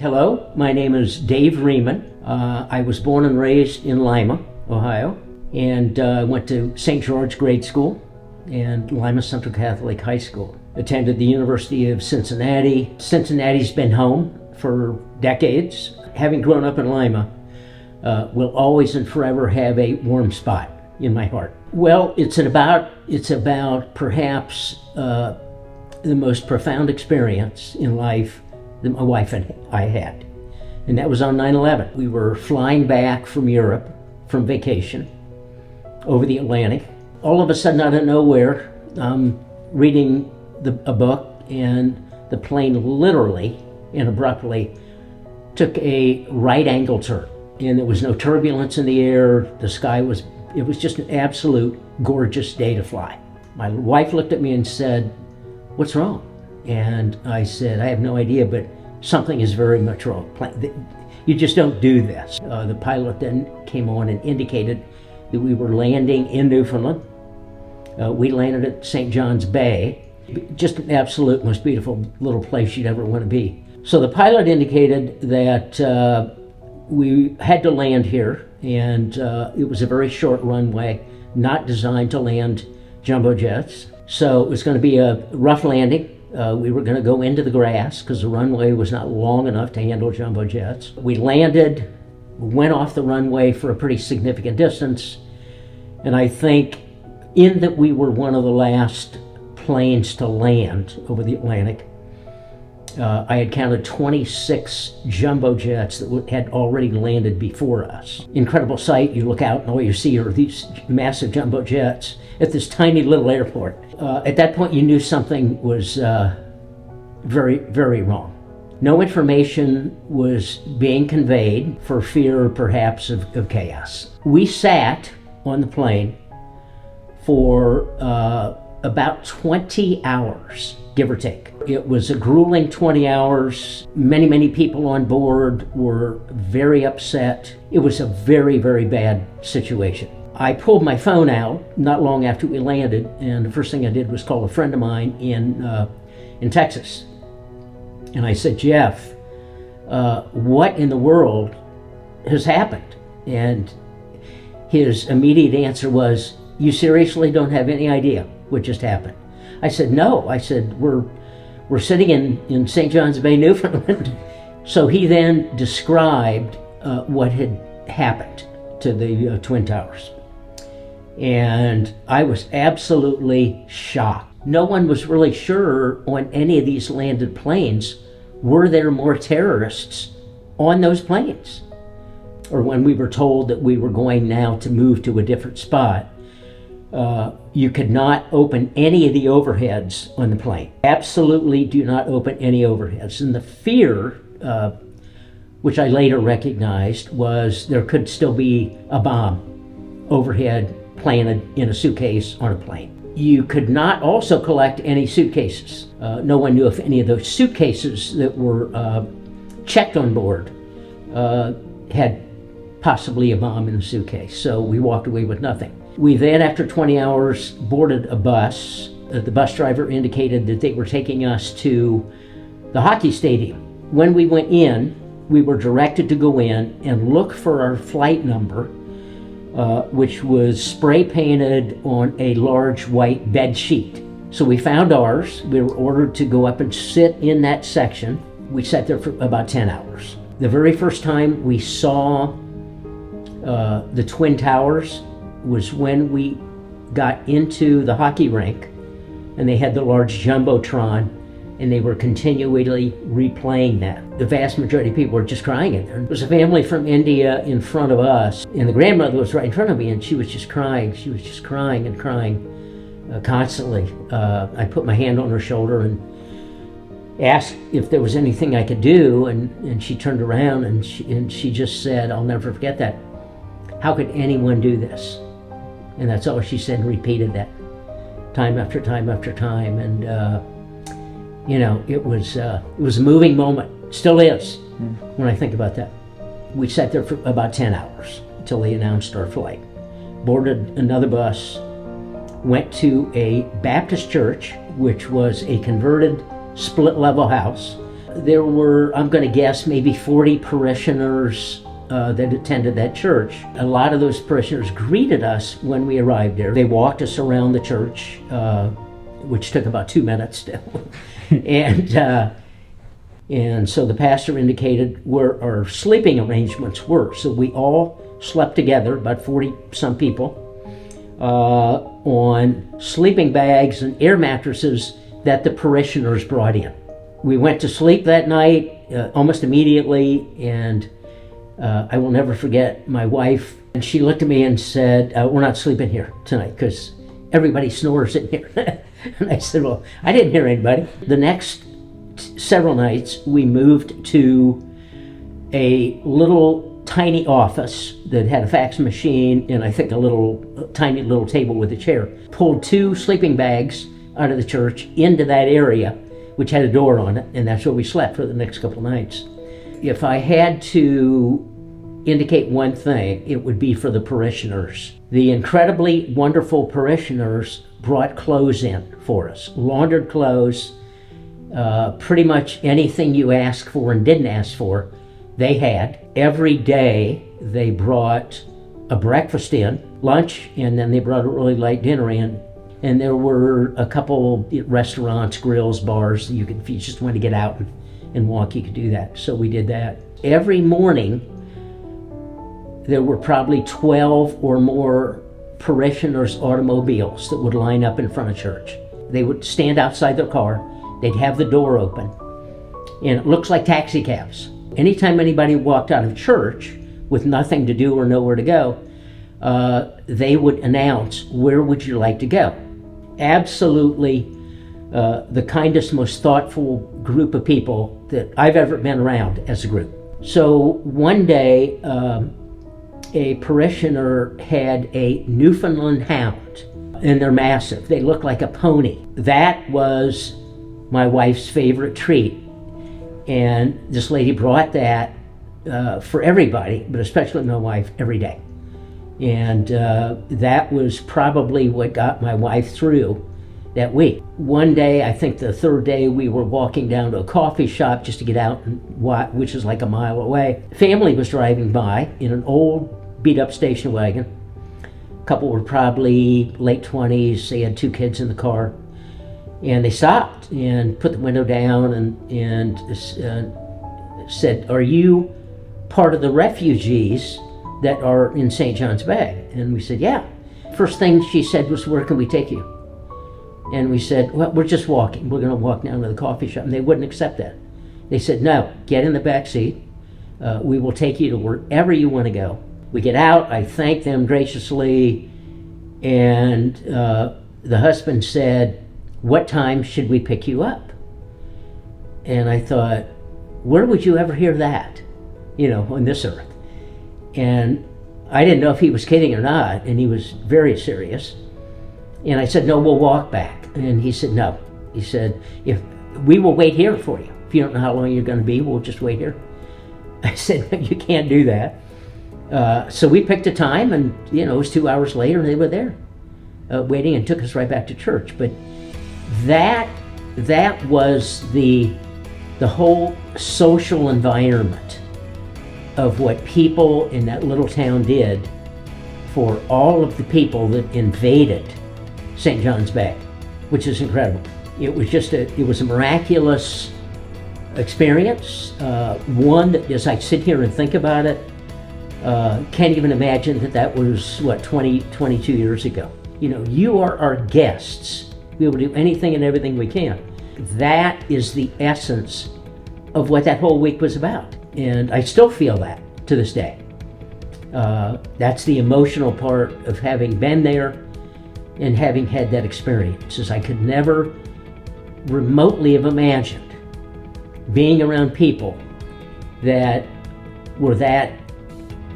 Hello, my name is Dave Reaman. I was born and raised in Lima, Ohio, and went to St. George Grade School and Lima Central Catholic High School. Attended the University of Cincinnati. Cincinnati's been home for decades. Having grown up in Lima, will always and forever have a warm spot in my heart. Well, it's about perhaps the most profound experience in life that my wife and I had. And that was on 9/11. We were flying back from Europe from vacation over the Atlantic. All of a sudden, out of nowhere, I'm reading a book, and the plane literally and abruptly took a right angle turn. And there was no turbulence in the air. It was just an absolute gorgeous day to fly. My wife looked at me and said, "What's wrong?" And I said, "I have no idea, but something is very much wrong. You just don't do this." The pilot then came on and indicated that we were landing in Newfoundland. We landed at St. John's Bay, just an absolute most beautiful little place you'd ever want to be. So the pilot indicated that we had to land here, and it was a very short runway, not designed to land jumbo jets. So it was going to be a rough landing. We were going to go into the grass because the runway was not long enough to handle jumbo jets. We landed, went off the runway for a pretty significant distance, and I think in that we were one of the last planes to land over the Atlantic, I had counted 26 jumbo jets that had already landed before us. Incredible sight. You look out and all you see are these massive jumbo jets at this tiny little airport. At that point, you knew something was very, very wrong. No information was being conveyed for fear, perhaps, of chaos. We sat on the plane for about 20 hours, give or take. It was a grueling 20 hours. Many, many people on board were very upset. It was a very, very bad situation. I pulled my phone out not long after we landed, and the first thing I did was call a friend of mine in Texas. And I said, "Jeff, what in the world has happened?" And his immediate answer was, "You seriously don't have any idea what just happened?" I said, "No." I said, we're sitting in St. John's Bay, Newfoundland." So he then described what had happened to the Twin Towers. And I was absolutely shocked. No one was really sure on any of these landed planes, were there more terrorists on those planes? Or when we were told that we were going now to move to a different spot, you could not open any of the overheads on the plane. Absolutely do not open any overheads. And the fear, which I later recognized, was there could still be a bomb overhead planted in a suitcase on a plane. You could not also collect any suitcases. No one knew if any of those suitcases that were checked on board had possibly a bomb in the suitcase. So we walked away with nothing. We then, after 20 hours, boarded a bus. The bus driver indicated that they were taking us to the hockey stadium. When we went in, we were directed to go in and look for our flight number, which was spray painted on a large white bed sheet. So we found ours. We were ordered to go up and sit in that section. We sat there for about 10 hours. The very first time we saw the Twin Towers was when we got into the hockey rink, and they had the large jumbotron, and they were continually replaying that. The vast majority of people were just crying in there. There was a family from India in front of us, and the grandmother was right in front of me, and she was just crying. She was just crying and crying constantly. I put my hand on her shoulder and asked if there was anything I could do, and she turned around and she just said, "I'll never forget that. How could anyone do this?" And that's all she said, and repeated that time after time after time. And it was a moving moment. Still is, when I think about that. We sat there for about 10 hours until they announced our flight. Boarded another bus, went to a Baptist church, which was a converted split-level house. There were, I'm going to guess, maybe 40 parishioners that attended that church. A lot of those parishioners greeted us when we arrived there. They walked us around the church, which took about 2 minutes still. And so the pastor indicated where our sleeping arrangements were. So we all slept together, about 40 some people, on sleeping bags and air mattresses that the parishioners brought in. We went to sleep that night almost immediately, and I will never forget my wife. And she looked at me and said, "We're not sleeping here tonight because everybody snores in here." And I said, "Well, I didn't hear anybody." The next several nights, we moved to a little tiny office that had a fax machine and I think a tiny little table with a chair. Pulled 2 sleeping bags out of the church into that area, which had a door on it, and that's where we slept for the next couple of nights. If I had to indicate one thing, it would be for the parishioners. The incredibly wonderful parishioners brought clothes in for us, laundered clothes, pretty much anything you asked for and didn't ask for, they had. Every day they brought a breakfast in, lunch, and then they brought a really light dinner in. And there were a couple restaurants, grills, bars, if you just wanted to get out and walk, you could do that. So we did that. Every morning, there were probably 12 or more parishioners' automobiles that would line up in front of church. They would stand outside their car, they'd have the door open, and it looks like taxi cabs. Anytime anybody walked out of church with nothing to do or nowhere to go, they would announce, "Where would you like to go?" Absolutely the kindest, most thoughtful group of people that I've ever been around as a group. So one day, a parishioner had a Newfoundland hound, and they're massive. They look like a pony. That was my wife's favorite treat. And this lady brought that for everybody, but especially my wife, every day. And that was probably what got my wife through that week. One day, I think the third day, we were walking down to a coffee shop just to get out, which is like a mile away. Family was driving by in an old beat-up station wagon. A couple were probably late 20s. They had 2 kids in the car. And they stopped and put the window down and said, "Are you part of the refugees that are in St. John's Bay?" And we said, "Yeah." First thing she said was, "Where can we take you?" And we said, "Well, we're just walking. We're going to walk down to the coffee shop." And they wouldn't accept that. They said, "No, get in the back seat. We will take you to wherever you want to go." We get out. I thank them graciously. And the husband said, "What time should we pick you up?" And I thought, where would you ever hear that, on this earth? And I didn't know if he was kidding or not, and he was very serious. And I said, "No, we'll walk back." And he said, "No." He said, "If we will wait here for you. If you don't know how long you're going to be, we'll just wait here." I said, "No, you can't do that." So we picked a time, and it was 2 hours later, and they were there waiting and took us right back to church. But that was the whole social environment of what people in that little town did for all of the people that invaded St. John's Bay, which is incredible. It was a miraculous experience, one that as I sit here and think about it, can't even imagine that was 22 years ago. You are our guests. We will do anything and everything we can. That is the essence of what that whole week was about. And I still feel that to this day. That's the emotional part of having been there and having had that experience, is I could never remotely have imagined being around people that were that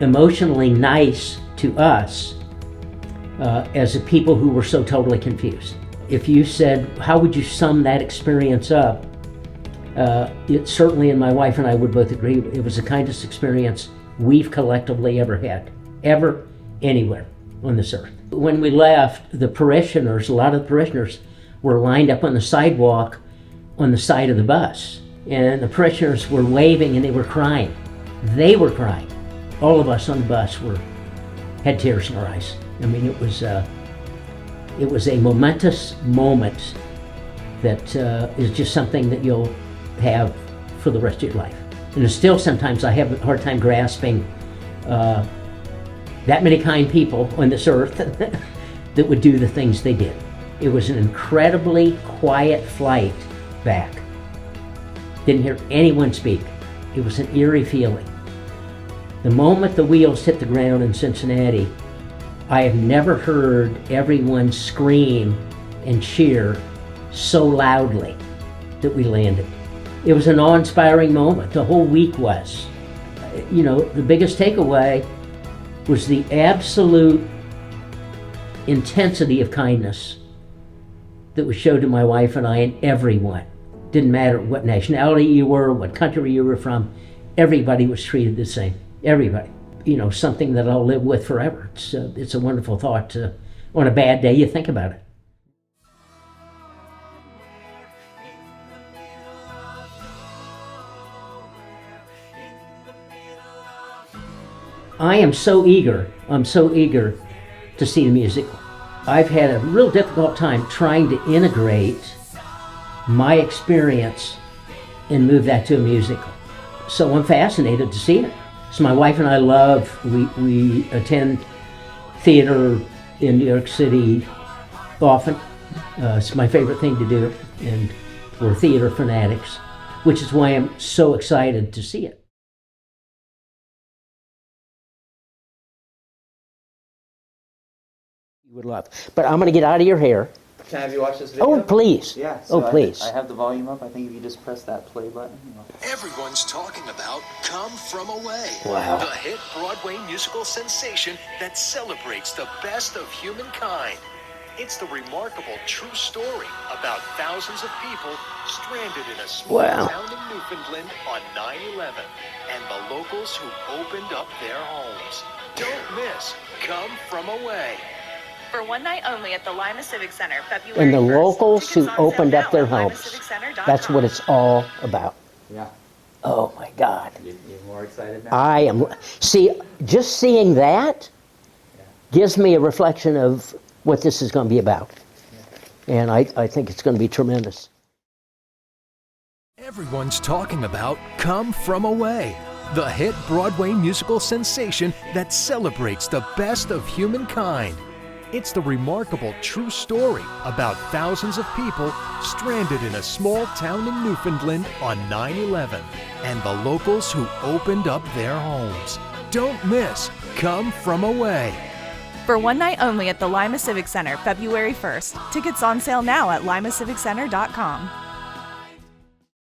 emotionally nice to us as a people who were so totally confused. If you said, how would you sum that experience up? It certainly, and my wife and I would both agree, it was the kindest experience we've collectively ever had, ever, anywhere on this earth. When we left, a lot of the parishioners were lined up on the sidewalk on the side of the bus. and the parishioners were waving and they were crying. They were crying. All of us on the bus had tears in our eyes. I mean, it was a momentous moment that is just something that you'll have for the rest of your life. And still sometimes I have a hard time grasping that many kind people on this earth that would do the things they did. It was an incredibly quiet flight back. Didn't hear anyone speak. It was an eerie feeling. The moment the wheels hit the ground in Cincinnati, I have never heard everyone scream and cheer so loudly that we landed. It was an awe-inspiring moment. The whole week was. You know, the biggest takeaway was the absolute intensity of kindness that was showed to my wife and I and everyone. Didn't matter what nationality you were, what country you were from, everybody was treated the same. Everybody. You know, something that I'll live with forever. It's a wonderful thought. On a bad day, you think about it. I'm so eager to see the musical. I've had a real difficult time trying to integrate my experience and move that to a musical. So I'm fascinated to see it. So my wife and I we attend theater in New York City often. It's my favorite thing to do, and we're theater fanatics, which is why I'm so excited to see it. You would love. But I'm going to get out of your hair. Can I have you watch this video? Oh, please. Yeah. So please. I have the volume up. I think if you just press that play button. Everyone's talking about Come From Away. Wow. The hit Broadway musical sensation that celebrates the best of humankind. It's the remarkable true story about thousands of people stranded in a small town in Newfoundland on 9/11 and the locals who opened up their homes. Don't miss Come From Away. For one night only at the Lima Civic Center, February 1st. And the locals who Tickets on opened sale up their now at homes. limaciviccentre.com. That's what it's all about. Yeah. Oh my God. You're more excited now? I am. See, just seeing that gives me a reflection of what this is going to be about. And I think it's going to be tremendous. Everyone's talking about Come From Away, the hit Broadway musical sensation that celebrates the best of humankind. It's the remarkable true story about thousands of people stranded in a small town in Newfoundland on 9/11 and the locals who opened up their homes. Don't miss Come From Away. For one night only at the Lima Civic Center, February 1st. Tickets on sale now at limaciviccentre.com.